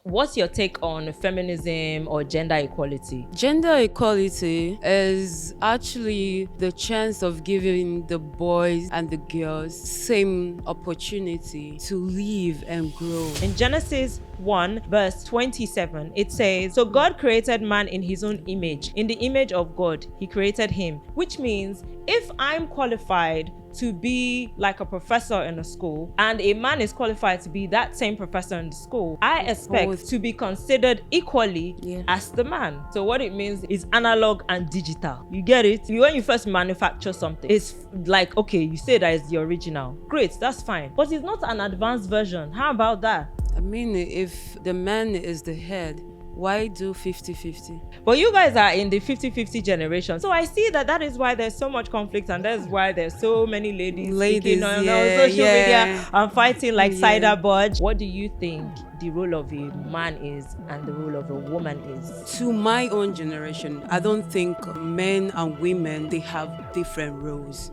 What's your take on feminism or gender equality? Gender equality is actually the chance of giving the boys and the girls same opportunity to live and grow. In Genesis 1 verse 27, it says, "So God created man in his own image. In the image of God, he created him." Which means if I'm qualified to be like a professor in a school and a man is qualified to be that same professor in the school, I expect to be considered equally as the man. So what it means is analog and digital. You get it? When you first manufacture something, it's like, okay, you say that is the original. Great, that's fine. But it's not an advanced version. How about that? I mean, if the man is the head, why do 50-50? But you guys are in the 50-50 generation. So I see that is why there's so much conflict, and that's why there's so many ladies speaking on social media and fighting like cider budge. What do you think the role of a man is and the role of a woman is? To my own generation, I don't think men and women, they have different roles.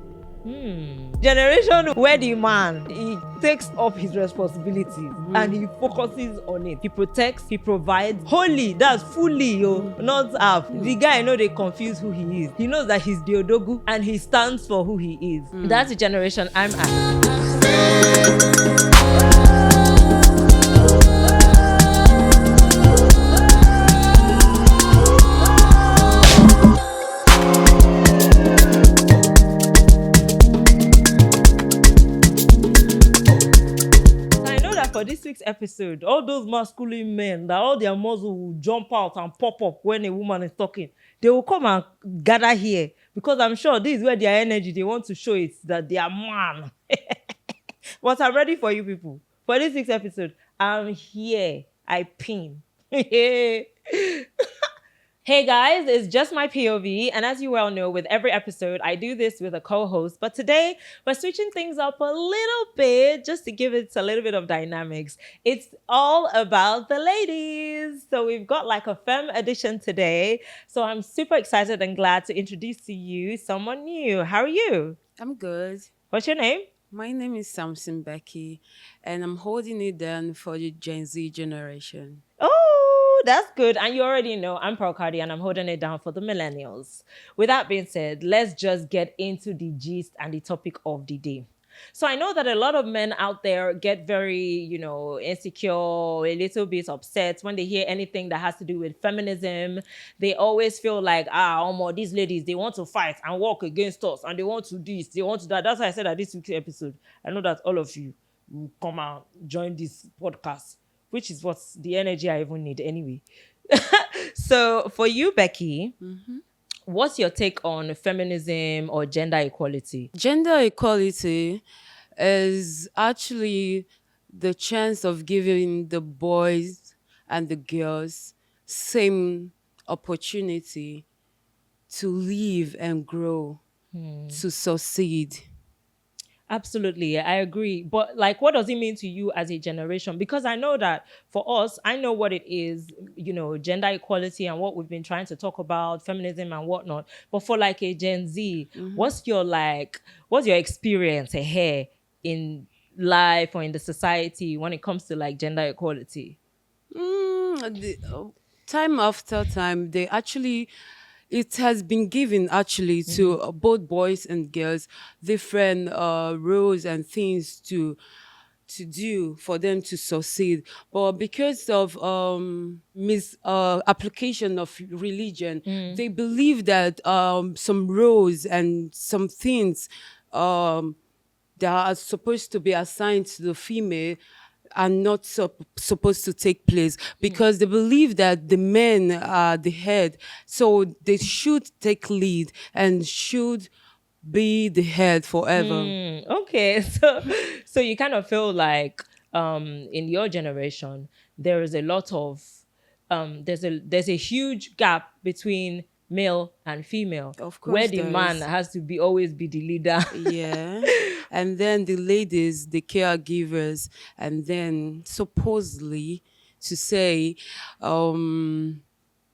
Generation where the man, he takes up his responsibilities and he focuses on it. He protects, he provides wholly, that's fully, not half. The guy, they confuse who he is. He knows that he's the Odogu and he stands for who he is. That's the generation I'm at. For this week's episode, all those masculine men that all their muscle will jump out and pop up when a woman is talking, they will come and gather here because I'm sure this is where their energy, they want to show it that they are man. But I'm ready for you people. For this week's episode, I'm here. I pin. Hey guys, it's Just My POV, and as you well know, with every episode, I do this with a co-host, but today we're switching things up a little bit just to give it a little bit of dynamics. It's all about the ladies. So we've got like a femme edition today. So I'm super excited and glad to introduce to you someone new. How are you? I'm good. What's your name? My name is Samson Becky, and I'm holding it down for the Gen Z generation. Oh, that's good. And you already know I'm Pardi and I'm holding it down for the millennials. With that being said, let's just get into the gist and the topic of the day. So I know that a lot of men out there get very, insecure, a little bit upset when they hear anything that has to do with feminism. They always feel like, these ladies, they want to fight and walk against us and they want to do this, they want to that. That's why I said that this week's episode, I know that all of you will come and join this podcast, which is what's the energy I even need anyway. So for you, Becky, what's your take on feminism or gender equality? Gender equality is actually the chance of giving the boys and the girls same opportunity to live and grow, to succeed. Absolutely, I agree. But what does it mean to you as a generation? Because I know that for us, I know what it is, gender equality and what we've been trying to talk about, feminism and whatnot. But for a Gen Z, what's your experience here in life or in the society when it comes to gender equality? Time after time, it has been given to both boys and girls different roles and things to do for them to succeed. But because of application of religion, they believe that some roles and some things that are supposed to be assigned to the female are not supposed to take place because they believe that the men are the head, so they should take lead and should be the head forever. Okay, so you kind of feel like in your generation there is a lot of there's a huge gap between male and female, of course, where the man has to always be the leader. Yeah. And then the ladies, the caregivers, and then supposedly to say the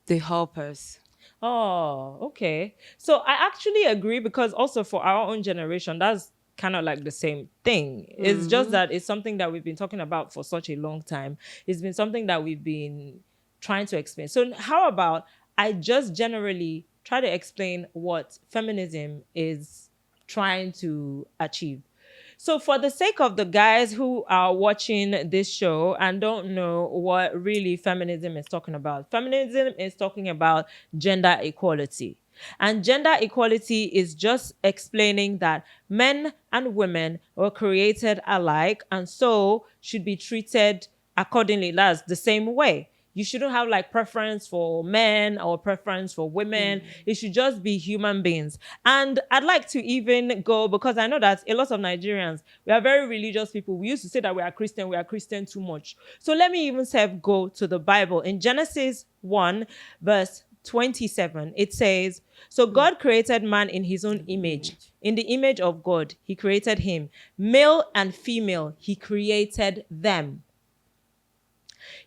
helpers. Oh, okay. So I actually agree because also for our own generation, that's kind of like the same thing. It's just that it's something that we've been talking about for such a long time. It's been something that we've been trying to explain. So how about I just generally try to explain what feminism is trying to achieve. So for the sake of the guys who are watching this show and don't know what really feminism is talking about, feminism is talking about gender equality. And gender equality is just explaining that men and women were created alike and so should be treated accordingly. That's the same way. You shouldn't have like preference for men or preference for women. It should just be human beings. And I'd like to even go, because I know that a lot of Nigerians, we are very religious people. We used to say that we are Christian too much. So let me even go to the Bible. In Genesis 1, verse 27, it says, so God created man in his own image. In the image of God, he created him. Male and female, he created them.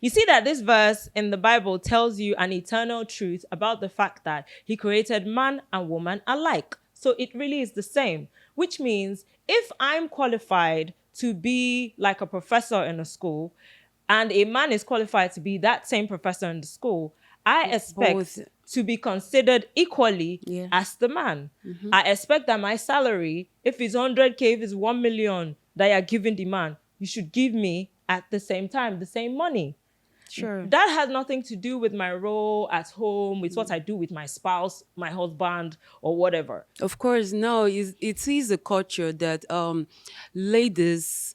You see that this verse in the Bible tells you an eternal truth about the fact that he created man and woman alike. So it really is the same, which means if I'm qualified to be like a professor in a school and a man is qualified to be that same professor in the school, I expect Both. to be considered equally as the man. I expect that my salary, if it's 100K, if it's 1 million that you're giving the man, you should give me at the same time the same money. Sure. That has nothing to do with my role at home, with what I do with my spouse, my husband, or whatever. Of course, no, it is a culture that ladies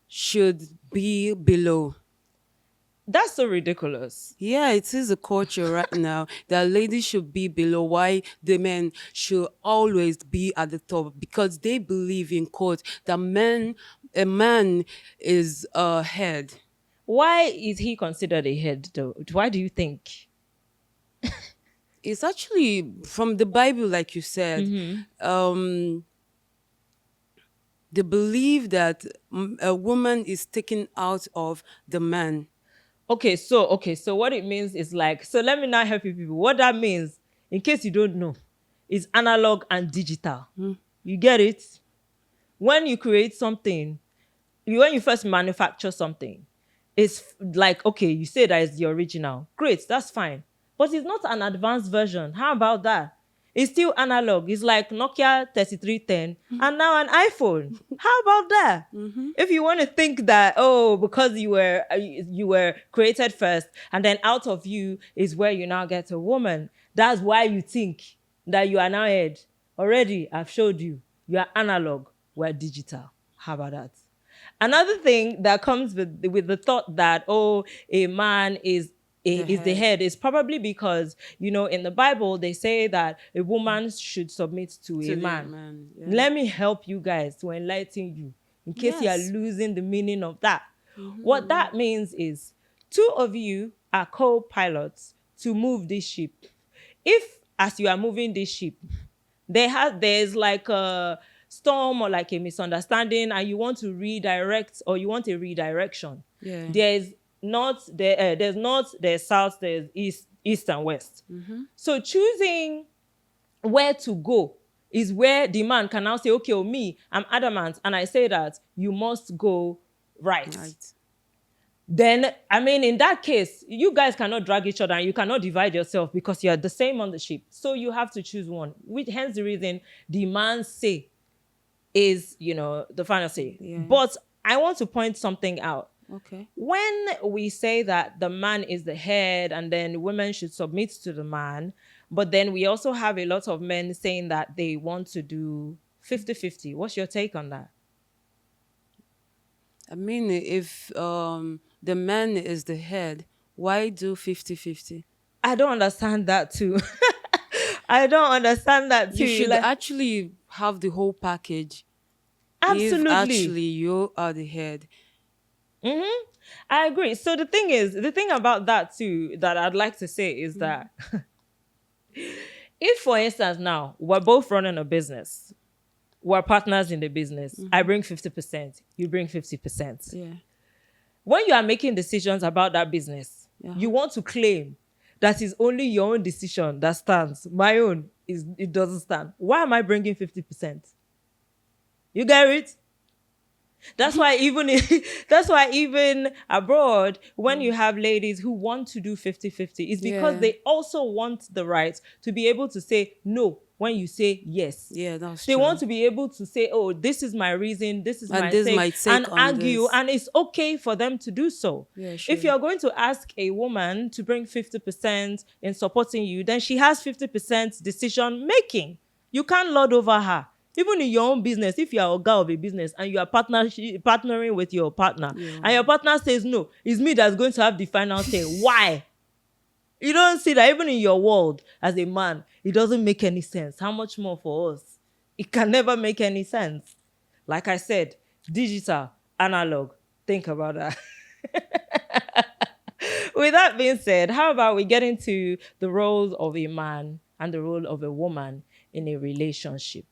should be below. That's so ridiculous. Yeah, it is a culture right now that ladies should be below, why the men should always be at the top, because they believe in quote that a man is a head. Why is he considered a head, though? Why do you think? It's actually from the Bible, like you said. They believe that a woman is taken out of the man. Okay, so what it means is like, so let me now help you people. What that means, in case you don't know, is analog and digital. You get it? When you create something, when you first manufacture something, it's like, okay, you say that it's the original. Great, that's fine. But it's not an advanced version. How about that? It's still analog. It's like Nokia 3310 and now an iPhone. How about that? If you want to think that, oh, because you were created first and then out of you is where you now get a woman, that's why you think that you are now head. Already, I've showed you. You are analog. We're digital. How about that? Another thing that comes with the thought that, oh, a man is the head is probably because, you know, in the Bible, they say that a woman should submit to a man. Yeah. Let me help you guys to enlighten you in case you are losing the meaning of that. What that means is two of you are co-pilots to move this ship. If, as you are moving this ship, there's like a storm or like a misunderstanding and you want to redirect or you want a redirection. There's north, there's south, there's east and west. So choosing where to go is where the man can now say, okay, me, I'm adamant, and I say that you must go right. Then, I mean, in that case, you guys cannot drag each other and you cannot divide yourself because you're the same on the ship. So you have to choose one, hence the reason the man's say is, you know, the final say. But I want to point something out. Okay. When we say that the man is the head and then women should submit to the man, but then we also have a lot of men saying that they want to do 50-50. What's your take on that? I mean, if the man is the head, why do 50-50? I don't understand that too. I don't understand that too. You should actually have the whole package. Absolutely. If actually you are the head. I agree. So the thing about that too, that I'd like to say is that if, for instance, now we're both running a business, we're partners in the business, I bring 50%, you bring 50%. Yeah. When you are making decisions about that business, you want to claim that is only your own decision that stands. My own it doesn't stand. Why am I bringing 50%? You get it? That's why even that's why even abroad, when you have ladies who want to do 50-50, it's because Yeah. they also want the right to be able to say no when you say yes. Yeah, that's They true. want to be able to say, oh, this is my reason, this is And my this take, my take and on argue, this. and it's okay for them to do so. Yeah, If sure. you're going to ask a woman to bring 50% in supporting you, then she has 50% decision making. You can't lord over her. Even in your own business, if you are a guy of a business and you are partnering with your partner, Yeah. and your partner says no, it's me that's going to have the final say. Why? You don't see that even in your world as a man, it doesn't make any sense. How much more for us? It can never make any sense. Like I said, digital, analog. Think about that. With that being said, how about we get into the roles of a man and the role of a woman in a relationship?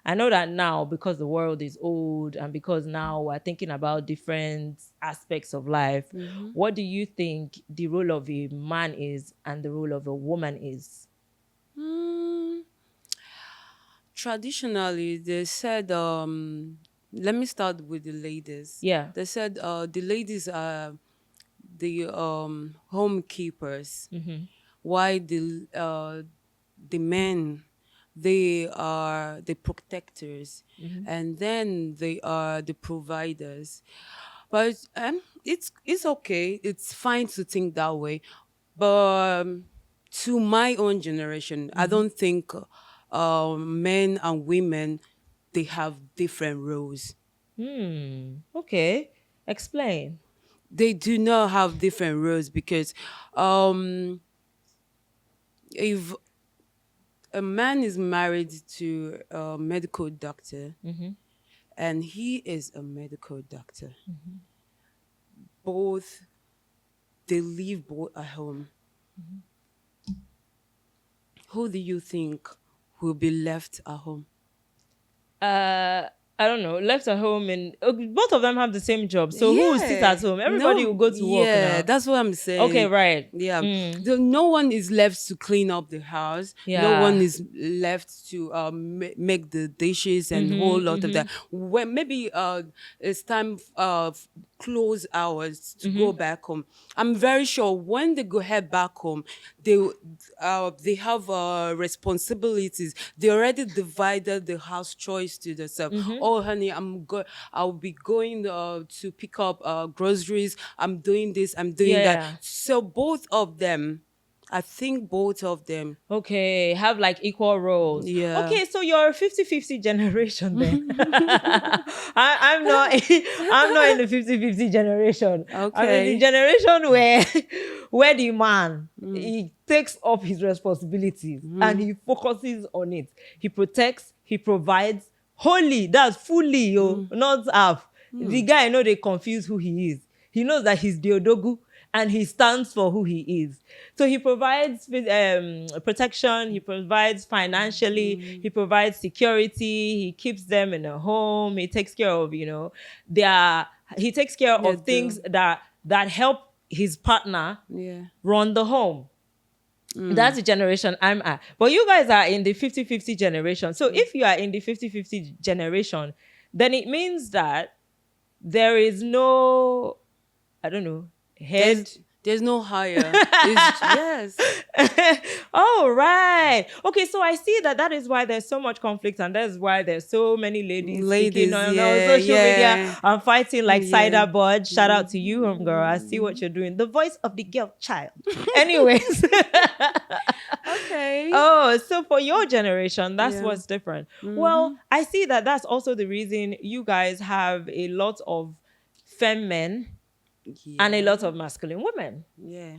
I know that now, because the world is old and because now we're thinking about different aspects of life, what do you think the role of a man is and the role of a woman is? Mm, traditionally, they said, let me start with the ladies. Yeah. They said the ladies are the home keepers, while the men, they are the protectors, and then they are the providers. But it's okay. It's fine to think that way. But to my own generation, I don't think men and women, they have different roles. Okay. Explain. They do not have different roles because um, if a man is married to a medical doctor and he is a medical doctor, both they live both at home. Who do you think will be left at home? I don't know, left at home, and both of them have the same job. So who will sit at home? Everybody will go to work Yeah, now. that's what I'm saying. Okay, right. Yeah. No one is left to clean up the house. No Yeah. one is left to make the dishes and whole lot of that. When maybe it's time close hours to go back home. I'm very sure when they go head back home, they have responsibilities. They already divided the house chores to themselves. Oh, honey, I'll be going to pick up groceries. I'm doing this. I'm doing Yeah. that. So both of them, I think both of them. Okay, have like equal roles. Yeah. Okay, so you're a 50-50 generation then. I'm not I'm not in the 50-50 generation. I'm in the Okay. generation where the man he takes up his responsibilities and he focuses on it. He protects, he provides wholly, that's fully, not half. The guy, I know, they confuse who he is. He knows that he's the Odogu and he stands for who he is. So he provides protection, he provides financially, he provides security, he keeps them in a home, he takes care of, he takes care of things that help his partner run the home. That's the generation I'm at. But you guys are in the 50-50 generation. So if you are in the 50-50 generation, then it means that there is no, I don't know, head. There's no higher. Yes. Oh, right. Okay, so I see that is why there's so much conflict, and that's why there's so many ladies speaking on social media and fighting like Cider Bud. Shout out to you, homegirl. I see what you're doing. The voice of the girl child. Anyways. Okay. Oh, so for your generation, that's what's different. Well, I see that that's also the reason you guys have a lot of femme men and a lot of masculine women. Yeah.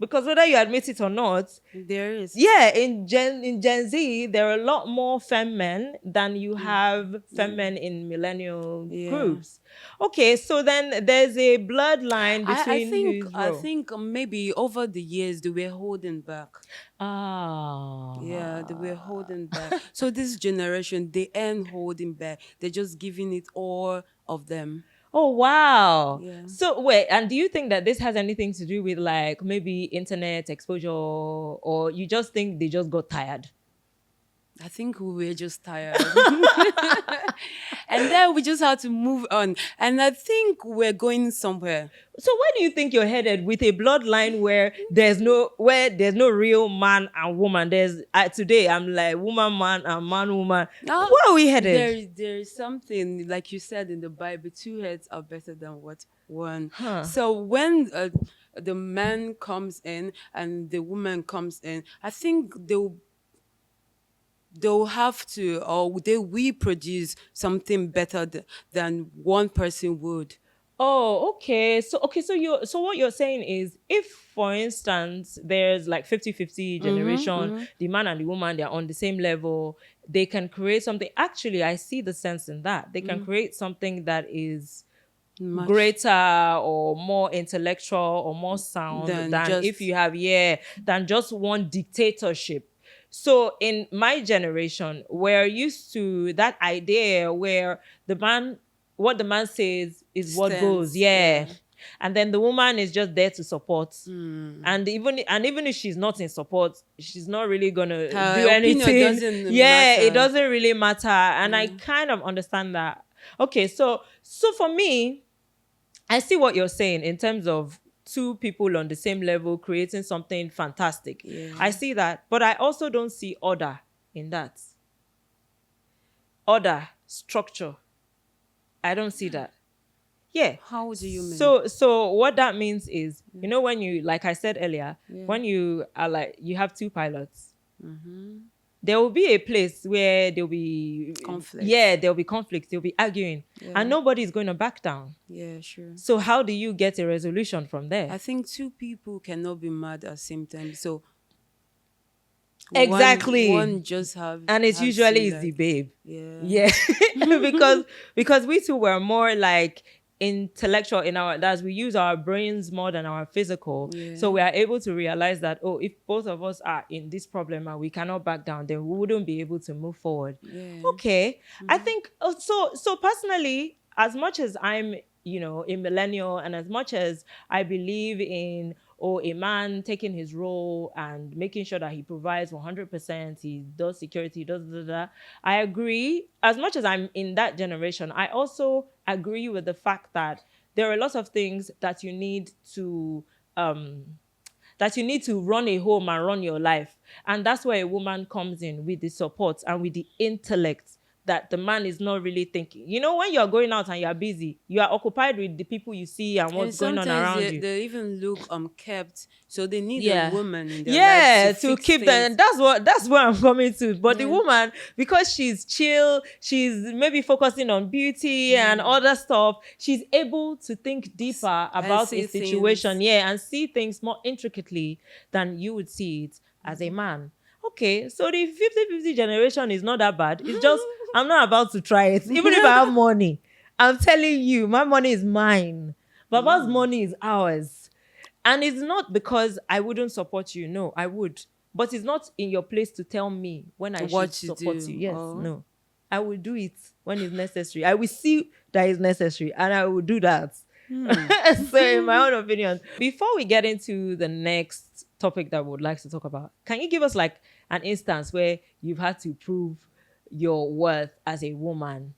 Because whether you admit it or not, there is. Yeah, in Gen Z, there are a lot more femme men than you have femme men in millennial groups. Okay, so then there's a bloodline between I think maybe over the years they were holding back. Yeah, they were holding back. So this generation, they ain't holding back. They're just giving it all of them. Oh, wow. Yeah. So wait, and do you think that this has anything to do with like maybe internet exposure, or you just think they just got tired? I think we were just tired. And then we just had to move on. And I think we're going somewhere. So where do you think you're headed with a bloodline where there's no real man and woman? There's today I'm like woman man and man woman. Now, Where are we headed? there is something, like you said in the Bible, two heads are better than what? One. Huh. So when the man comes in and the woman comes in, I think they'll have to, or they will produce something better than one person would. Oh, okay. So what you're saying is if for instance there's like 50-50 generation, the man and the woman they're on the same level, they can create something. Actually, I see the sense in that. They can create something that is Much greater or more intellectual or more sound than than just if you have than just one dictatorship. So in my generation, we're used to that idea where what the man says is what goes. stance. Yeah. Yeah. And then the woman is just there to support. And even if she's not in support, she's not really gonna Her do opinion anything. doesn't Yeah, it matter. doesn't really matter. And I kind of understand that. Okay, so for me, I see what you're saying in terms of two people on the same level creating something fantastic. Yeah. I see that, but I also don't see order in that. Order, structure. I don't see that. Yeah. How do you mean? So what that means is, when you, like I said earlier, when you are like, you have two pilots, there will be a place where there'll be Conflict. Yeah, there'll be conflict. They'll be arguing, and nobody's going to back down. Yeah, sure. So how do you get a resolution from there? I think two people cannot be mad at the same time. So Exactly. one just have, And it's have usually seen is the that. babe. Yeah. Yeah. because we two were more like intellectual in that we use our brains more than our physical. Yeah. So we are able to realize that, if both of us are in this problem and we cannot back down, then we wouldn't be able to move forward. Yeah. Okay. I think so personally, as much as I'm a millennial, and as much as I believe in a man taking his role and making sure that he provides 100%, he does security, I agree. As much as I'm in that generation, I also agree with the fact that there are lots of things that you need to run a home and run your life. And that's where a woman comes in with the support and with the intellect that the man is not really thinking. When you're going out and you're busy, you are occupied with the people you see and what's going on around you. They even look kept, so they need Yeah. a woman in their lives to fix keep them. things. That's where I'm coming to. But the woman, because she's chill, she's maybe focusing on beauty and other stuff, she's able to think deeper about see a situation, things. and see things more intricately than you would see it as a man. Okay, so the 50-50 generation is not that bad. It's just I'm not about to try it. Even if I have money, I'm telling you, my money is mine. Baba's money is ours. And it's not because I wouldn't support you. No, I would. But it's not in your place to tell me when I What should to support do. you. Yes, Oh. no. I will do it when it's necessary. I will see that it's necessary and I will do that. So in my own opinion, before we get into the next topic that we would like to talk about, can you give us like an instance where you've had to prove your worth as a woman,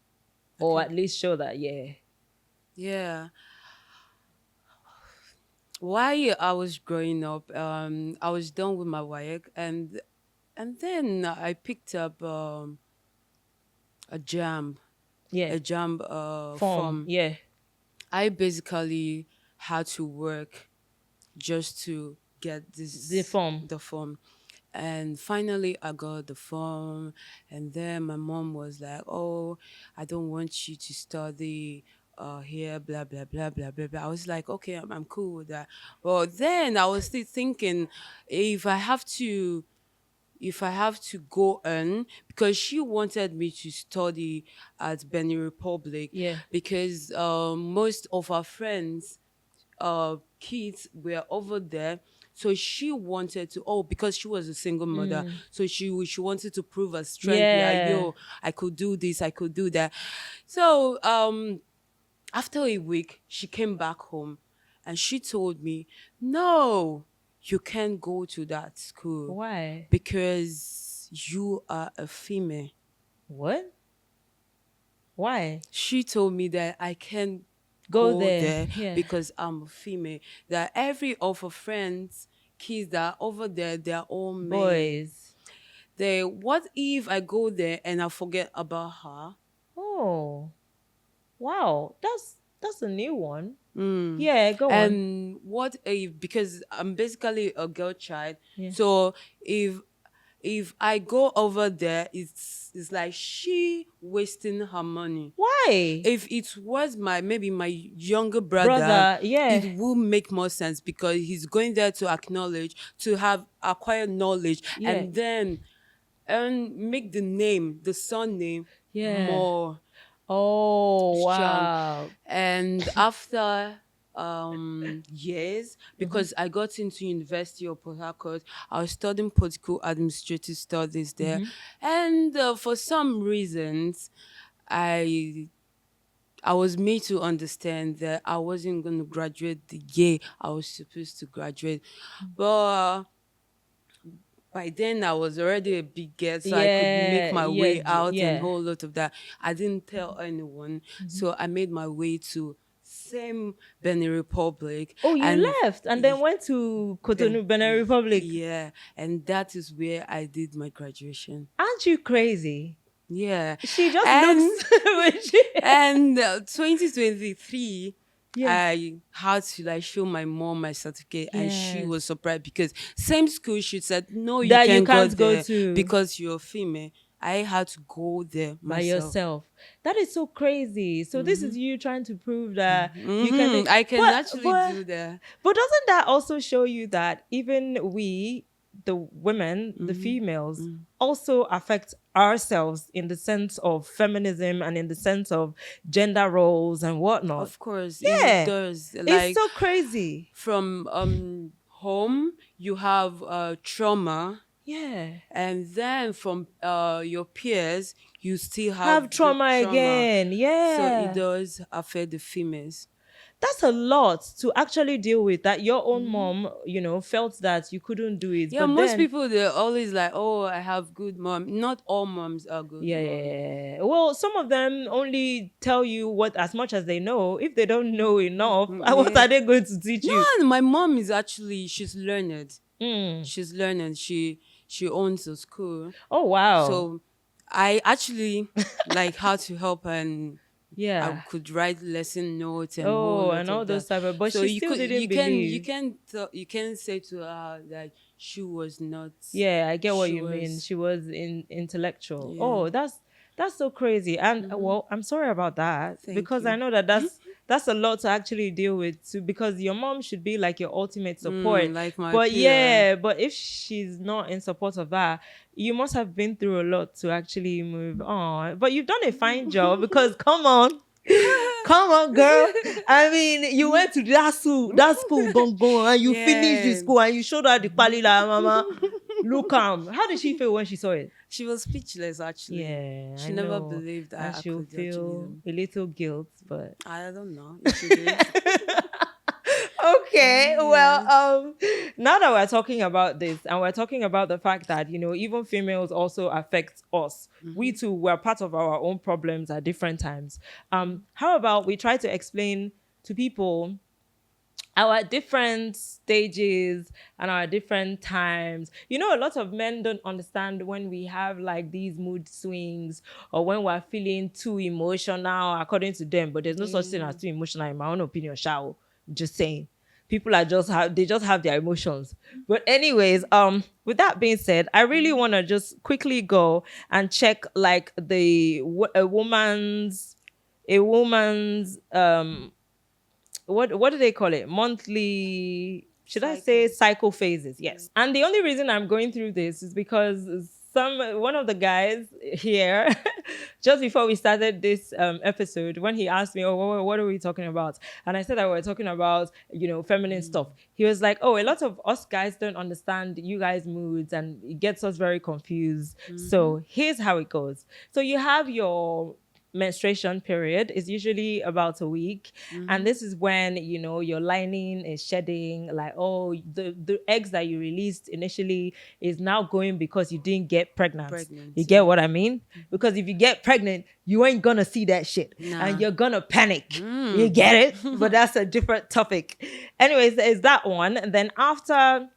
or at least show that? Yeah. While I was growing up, I was done with my work, and then I picked up a jam, Yeah. form. Yeah. I basically had to work just to get The form. the form. And finally, I got the form. And then my mom was like, "Oh, I don't want you to study here, blah, blah, blah, blah, blah, blah." I was like, "Okay, I'm cool with that." But then I was still thinking, if I have to go on, because she wanted me to study at Benin Republic, Yeah. because most of our friends kids were over there. So she wanted to, because she was a single mother, so she wanted to prove her strength. Like, Yeah. yo, I could do this, I could do that. So after a week, she came back home and she told me, "No, you can't go to that school." Why? Because you are a female. What? Why? She told me that I can't Go go there. there Yeah. because I'm a female. That every of her friends, kids that are over there, they're all men. Boys. They, what if I go there and I forget about her? Oh. Wow. That's a new one. Yeah, go on. And what if, because I'm basically a girl child, Yeah. so if I go over there, it's like she wasting her money. Why? If it was maybe my younger brother, Brother, yeah. it will make more sense because he's going there to acknowledge, to have acquired knowledge, Yeah. and then make the name, the surname, Yeah. more Oh, strong. wow. And after years, because I got into University of Port Harcourt, I was studying political administrative studies there, and for some reasons, I was made to understand that I wasn't going to graduate the year I was supposed to graduate, but by then I was already a big girl, so I could make my way out and whole lot of that. I didn't tell anyone, so I made my way to same Benin Republic. Oh, you left and then went to Cotonou, Benin Republic. Yeah, and that is where I did my graduation. Aren't you crazy? Yeah. She just looks... And 2023... Yeah. I had to like show my mom my certificate, and she was surprised because same school she said no, you That can't, you can't go go there to because you're female. I had to go there by myself. yourself. That is so crazy. So this is you trying to prove that you can. I can actually do that. But doesn't that also show you that even we, the women, the females, also affect ourselves in the sense of feminism and in the sense of gender roles and whatnot? Of course, Yeah. it does. Like, it's so crazy. From home, you have trauma. Yeah. And then from your peers, you still Have trauma again. Yeah. So it does affect the females. That's a lot to actually deal with, that your own mom, you know, felt that you couldn't do it. Yeah, but most then, people, they're always like, oh, I have good mom. Not all moms are good. Yeah. Well, some of them only tell you what as much as they know. If they don't know enough, what are they going to teach you? No, my mom is actually, she's learned. Mm. She's learned. She owns a school. Oh, wow. So I actually like how to help, and yeah, I could write lesson notes and all those type of. But so she still didn't believe. You can say to her that she was not. Yeah, I get what you mean. She was intellectual. Yeah. Oh, that's so crazy. And well, I'm sorry about that. Because I know that that's a lot to actually deal with too, because your mom should be like your ultimate support. Like my but peer. Yeah, but if she's not in support of that, you must have been through a lot to actually move on. But you've done a fine job, because come on, girl. I mean, you went to that school, and you finished the school, and you showed her the pali la mama. Look, how did she feel when she saw it? She was speechless, actually. Yeah, she never believed I she'll could feel a little guilt, but I don't know. She did. Okay, well, now that we're talking about this, and we're talking about the fact that, you know, even females also affect us. We too, we're part of our own problems at different times. How about we try to explain to people our different stages and our different times. You know, a lot of men don't understand when we have like these mood swings, or when we're feeling too emotional, according to them. But there's no such thing as too emotional, in my own opinion, Shao. Just saying. People are just have their emotions. But anyways, with that being said, I really want to just quickly go and check like a woman's what do they call it? Monthly, should I say cycle phases? Yes. And the only reason I'm going through this is because one of the guys here, just before we started this episode, when he asked me, oh, what are we talking about? And I said that we're talking about, you know, feminine stuff. He was like, oh, a lot of us guys don't understand you guys' moods, and it gets us very confused. So here's how it goes. So you have your menstruation period is usually about a week, and this is when your lining is shedding, like, oh, the eggs that you released initially is now going because you didn't get pregnant. Pregnant, You get yeah. what I mean? Because if you get pregnant, you ain't gonna see that shit, and Nah. you're gonna panic. You get it? But that's a different topic. Anyways, there's that one. And then after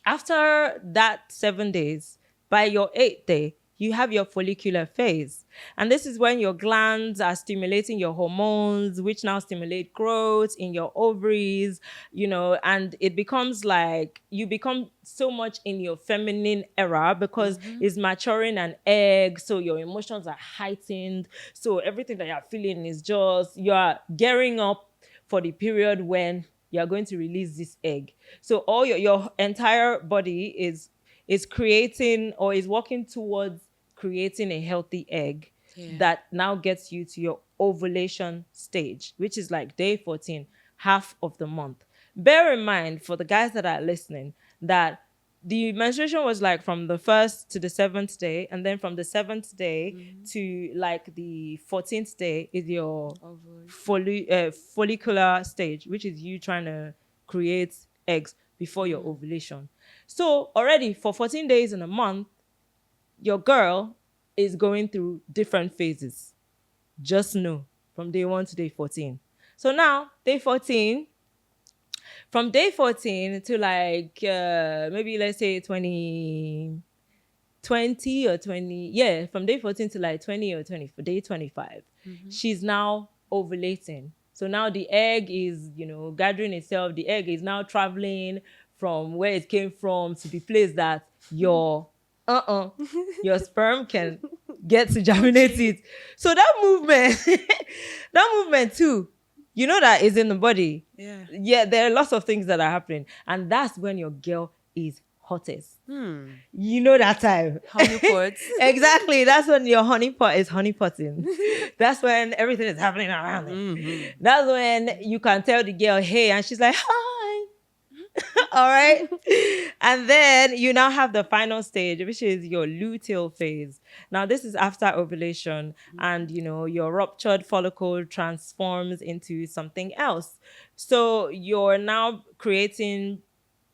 that 7 days, by your 8th day, you have your follicular phase. And this is when your glands are stimulating your hormones, which now stimulate growth in your ovaries, and it becomes like you become so much in your feminine era because it's maturing an egg. So your emotions are heightened. So everything that you're feeling is just, you're gearing up for the period when you're going to release this egg. So all your entire body is creating or is working towards creating a healthy egg that now gets you to your ovulation stage, which is like day 14, half of the month. Bear in mind, for the guys that are listening, that the menstruation was like from the 1st to the 7th day, and then from the 7th day to like the 14th day is your follicular stage, which is you trying to create eggs before your ovulation. So already for 14 days in a month, your girl is going through different phases. Just know, from day 1 to day 14. So now, day 14, from day 14 to like maybe let's say 20 or 20, yeah, from day 14 to like 20 or 20, for day 25, she's now ovulating. So now the egg is, gathering itself. The egg is now traveling from where it came from to the place that your sperm can get to germinate it. So that movement, that movement too, that is in the body. Yeah, there are lots of things that are happening. And that's when your girl is hottest. That time. Honeypots. Exactly. That's when your honeypot is honeypotting. That's when everything is happening around it. That's when you can tell the girl, hey, and she's like, hi. All right. And then you now have the final stage, which is your luteal phase. Now, this is after ovulation, and your ruptured follicle transforms into something else. So you're now creating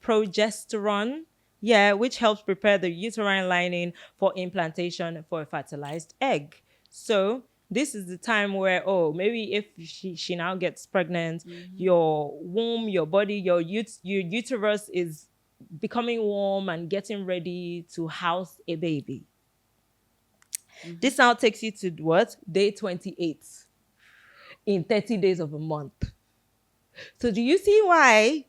progesterone, which helps prepare the uterine lining for implantation for a fertilized egg. So this is the time where, maybe if she now gets pregnant, your womb, your body, your uterus is becoming warm and getting ready to house a baby. This now takes you to what? Day 28 in 30 days of a month. So do you see why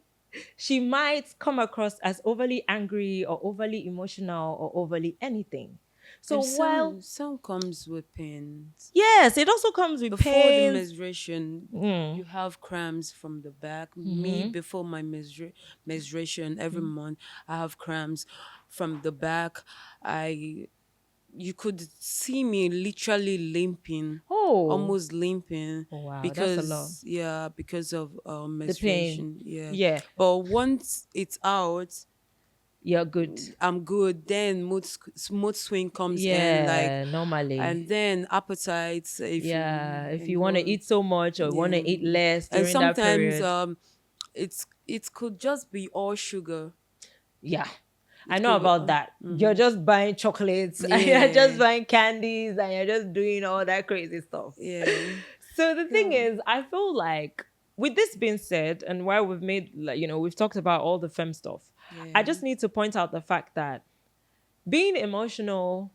she might come across as overly angry or overly emotional or overly anything? So And some comes with pains. Yes, it also comes with Before pains. the menstruation, you have cramps from the back. Me, before my menstruation, every month I have cramps from the back. You could see me literally limping. Oh. Almost limping. Oh, wow, because that's a lot. because of pain. menstruation. Yeah. But once it's out, You're good. I'm good. Then mood swing comes in, Yeah, normally. and then appetites. If you want to eat so much or want to eat less and during that sometimes period. it could just be all sugar. Yeah. I know about that. You're just buying chocolates and you're Yeah. just buying candies and you're just doing all that crazy stuff. Yeah. So the thing is, I feel like, with this being said, and while we've made, we've talked about all the femme stuff, I just need to point out the fact that being emotional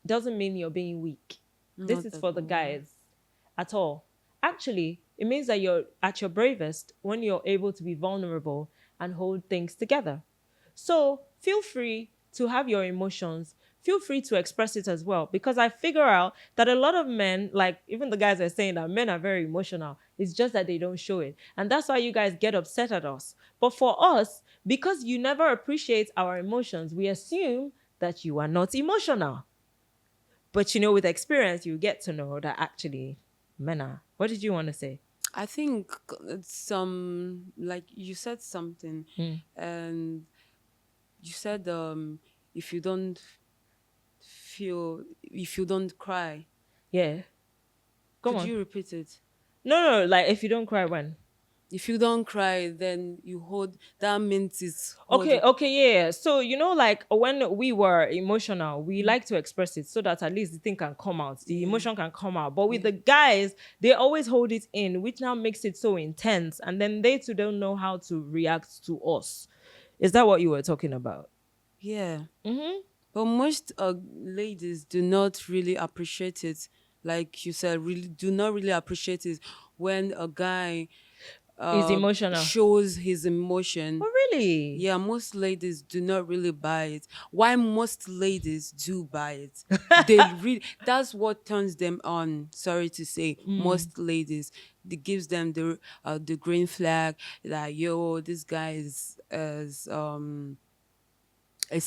doesn't mean you're being weak. This is for the guys at all. Actually, it means that you're at your bravest when you're able to be vulnerable and hold things together. So feel free to have your emotions. Feel free to express it as well. Because I figure out that a lot of men, like even the guys are saying that men are very emotional. It's just that they don't show it. And that's why you guys get upset at us. But for us, because you never appreciate our emotions, we assume that you are not emotional. But with experience, you get to know that actually men are. What did you want to say? I think it's like you said something, and you said if you don't cry, Yeah. Come Could on. you repeat it? No, like if you don't cry when. If you don't cry, then you hold. That means it's Okay, holding. okay, yeah. So like when we were emotional, we like to express it so that at least the thing can come out, the Yeah. emotion can come out. But with Yeah. the guys, they always hold it in, which now makes it so intense, and then they too don't know how to react to us. Is that what you were talking about? Yeah. Mm-hmm. But most ladies do not really appreciate it. Like you said, really do not really appreciate it when a guy Is emotional. shows his emotion. Oh, really? Yeah, most ladies do not really buy it. Why most ladies do buy it? They really, that's what turns them on. Sorry to say, most ladies, it gives them the green flag. Like, yo, this guy is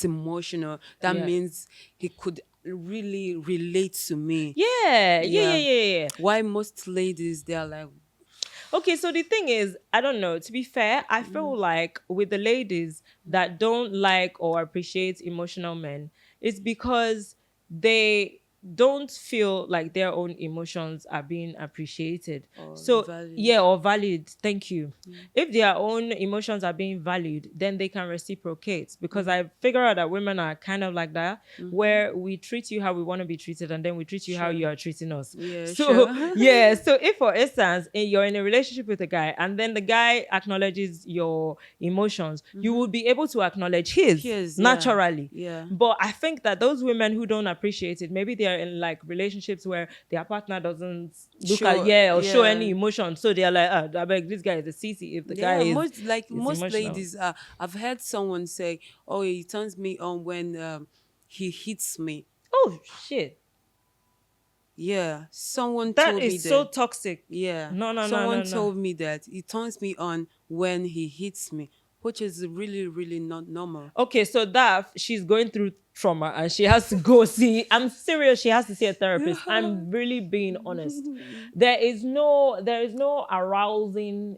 emotional. That Yeah. means he could really relate to me. Yeah. Yeah. Why most ladies, they're like, Okay, so the thing is, I don't know. To be fair, I feel like with the ladies that don't like or appreciate emotional men, it's because they don't feel like their own emotions are being appreciated. oh, So, valued. yeah, or valued. Thank you. If their own emotions are being valued, then they can reciprocate. Because I figure out that women are kind of like that, where we treat you how we want to be treated, and then we treat you how Sure. you are treating us. Yeah, So, sure. yeah. So, if for instance, you're in a relationship with a guy, and then the guy acknowledges your emotions, you will be able to acknowledge his His, yeah. naturally. Yeah. But I think that those women who don't appreciate it, maybe they're in like relationships where their partner doesn't look at or show any emotion, so they're like, I beg, this guy is a CC. If the guy Yeah, is most emotional. ladies. I've heard someone say, "Oh, he turns me on when he hits me." Oh shit, Yeah, someone that told me is so that. toxic. Yeah, No. someone told me that he turns me on when he hits me, which is really, really not normal. Okay, so that she's going through trauma and she has to go see. I'm serious. She has to see a therapist. I'm really being honest. There is no arousing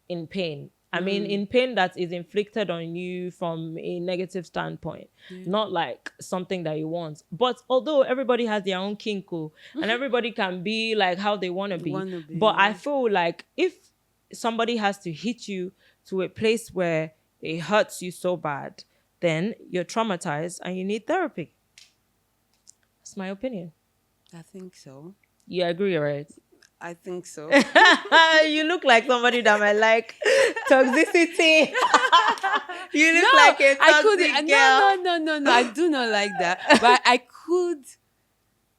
in pain. I mean, in pain that is inflicted on you from a negative standpoint, not like something that you want. But although everybody has their own kinko and everybody can be like how they want to be, Wanna be, but I yeah. feel like if somebody has to hit you to a place where it hurts you so bad, then you're traumatized and you need therapy. That's my opinion. I think so. You agree, right? I think so. You look like somebody that might like toxicity. You look No, like a I could. toxic girl. No. I do not like that. But I could take,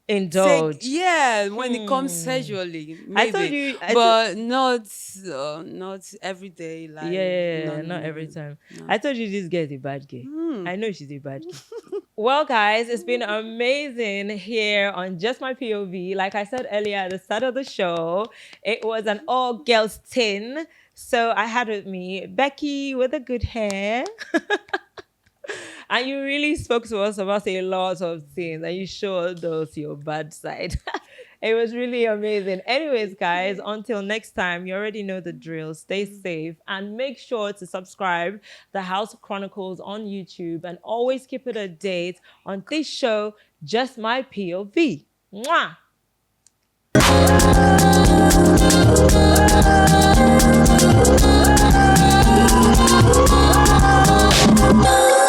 Indulge. yeah, when it comes sexually, I told maybe, you. but not every day. Like, Yeah, no, not every no. time. No. I told you this girl is a bad girl. I know she's a bad girl. Well, guys, it's been amazing here on Just My POV. Like I said earlier at the start of the show, it was an all girls tin. So I had with me Becky with the good hair. And you really spoke to us about a lot of things and you showed us your bad side. It was really amazing. Anyways, guys, until next time, you already know the drill. Stay safe and make sure to subscribe the House Chronicles on YouTube and always keep it a date on this show, Just My POV. Mwah!